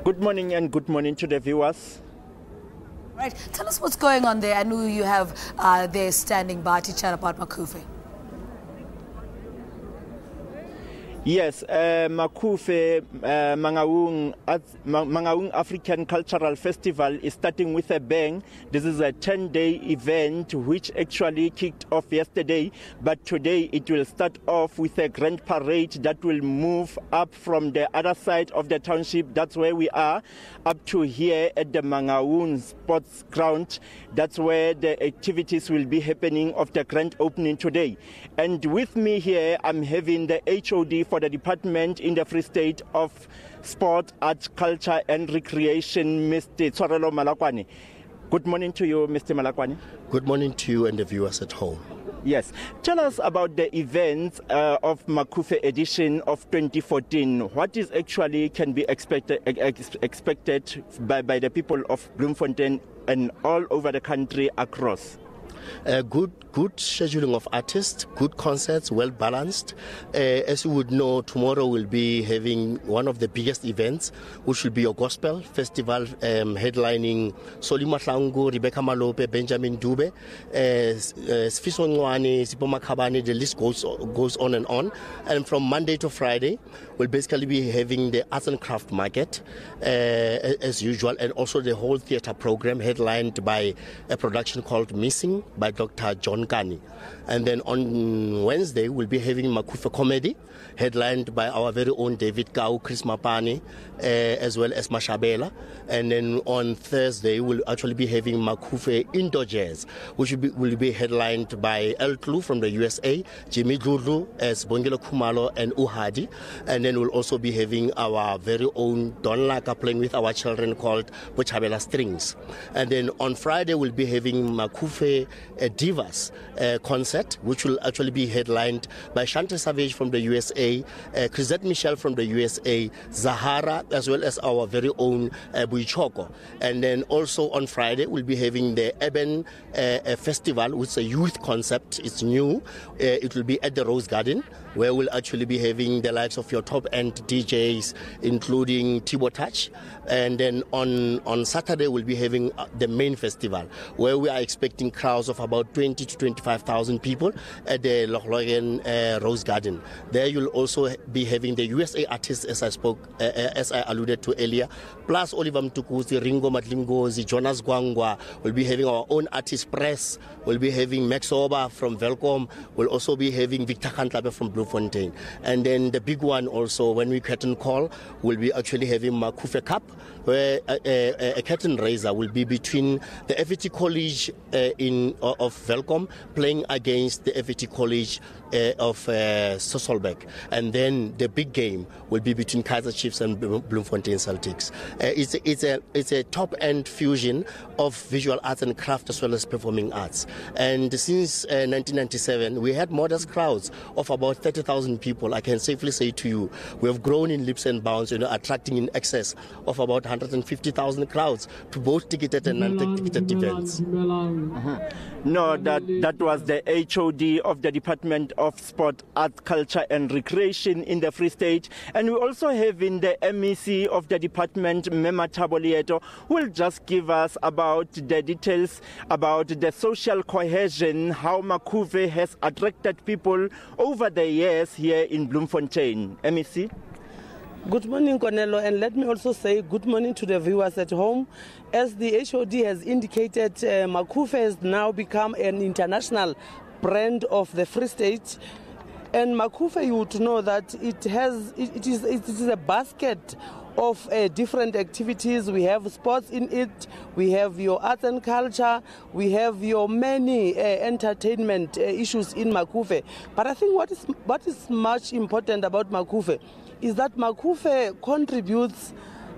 Good morning and good morning to the viewers. Right, tell us what's going on there. I know you have there standing by to chat about Macufe. Yes, Macufe, Mangaung African Cultural Festival is starting with a bang. This is a 10-day event which actually kicked off yesterday, but today it will start off with a grand parade that will move up from the other side of the township. That's where we are, up to here at the Mangaung Sports Ground. That's where the activities will be happening of the grand opening today. And with me here, I'm having the HOD for the department in the Free State of Sport, Art, Culture and Recreation, Mr. Konelo Lekhafola. Good morning to you, Mr. Lekhafola. Good morning to you and the viewers at home. Yes. Tell us about the events of Macufe edition of 2014. What is actually can be expected by the people of Bloemfontein and all over the country across? Good scheduling of artists, good concerts, well balanced. As you would know, tomorrow we'll be having one of the biggest events, which will be a gospel festival headlining Soli Mahlangu, Rebecca Malope, Benjamin Dube, Sfiso Ngwane, Sipo Makhabane. The list goes on and on. And from Monday to Friday, we'll basically be having the arts and craft market as usual, and also the whole theatre program headlined by a production called Missing by Dr. John Kani. And then on Wednesday, we'll be having Macufe Comedy, headlined by our very own David Kau, Chris Mapane, as well as Mashabela. And then on Thursday, we'll actually be having Macufe Indoor Jazz, which will be headlined by El Tlu from the USA, Jimmy Dludlu as Bongelo Khumalo and Uhadi. And then we'll also be having our very own Don Laka playing with our children called Bochabela Strings. And then on Friday, we'll be having Macufe Divas concert, which will actually be headlined by Shante Savage from the USA, Chrisette Michelle from the USA, Zahara, as well as our very own Buichoko. And then also on Friday, we'll be having the Urban Festival, which is a youth concept. It's new. It will be at the Rose Garden, where we'll actually be having the likes of your top-end DJs, including Tibo Touch. And then on Saturday, we'll be having the main festival, where we are expecting crowds of about 20 to 25,000 people at the Lochlogen Rose Garden. There you'll also be having the USA artists, as I alluded to earlier, plus Oliver Mtukuzi, Ringo Madlingozi, Jonas Gwangwa. We'll be having our own artist press. We'll be having Max Oba from Velcom. We'll also be having Victor Kantlabe from Bloemfontein. And then the big one also, when we curtain call, we'll be actually having Macufe Cup, where a curtain raiser will be between the FET College of Velcom playing against the FET College of Sosolbeck. And then the big game will be between Kaizer Chiefs and Bloemfontein Celtics. It's a top-end fusion of visual arts and craft as well as performing arts. And since 1997, we had modest crowds of about 30,000 people. I can safely say to you, we have grown in leaps and bounds, attracting in excess of about 150,000 crowds to both ticketed and non-ticketed events. No, that was the HOD of the Department of Sport, Art, Culture and Recreation in the Free State. And we also have in the MEC of the department, Mema Tabolieto, who will just give us about the details about the social cohesion, how Macufe has attracted people over the years here in Bloemfontein. MEC? Good morning, Konelo, and let me also say good morning to the viewers at home. As the HOD has indicated, Macufe has now become an international brand of the Free State. And Macufe, you would know that it is a basket of different activities. We have sports in it, we have your arts and culture, we have your many entertainment issues in Macufe. But I think what is much important about Macufe is that Macufe contributes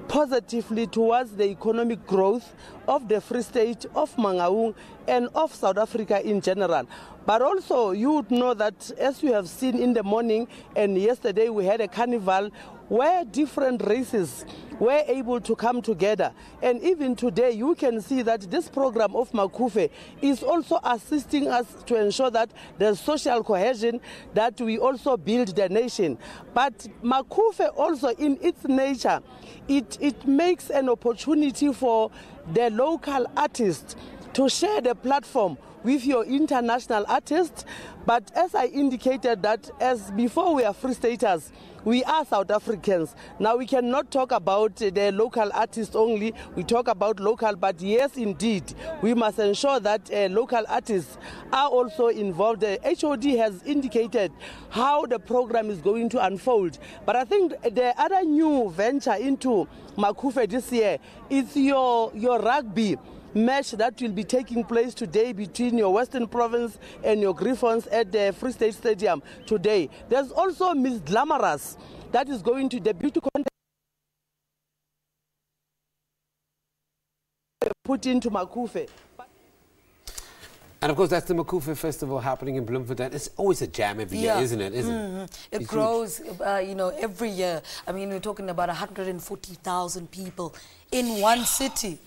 positively towards the economic growth of the Free State, of Mangaung, and of South Africa in general. But also, you would know that, as you have seen in the morning and yesterday, we had a carnival where different races were able to come together. And even today, you can see that this program of Macufe is also assisting us to ensure that there's social cohesion, that we also build the nation. But Macufe also, in its nature, it makes an opportunity for the local artists to share the platform with your international artists. But as I indicated, that as before we are Free Staters, we are South Africans. Now we cannot talk about the local artists only, we talk about local, but yes indeed, we must ensure that local artists are also involved. The HOD has indicated how the program is going to unfold. But I think the other new venture into Macufe this year is your rugby match that will be taking place today between your Western Province and your Griffons at the Free State Stadium today. There's also Miss Glamorous that is going to debut to put into Macufe. And of course, that's the Macufe Festival happening in Bloemfontein. It's always a jam every year, isn't it? It grows, you know, every year. I mean, we're talking about 140,000 people in one city.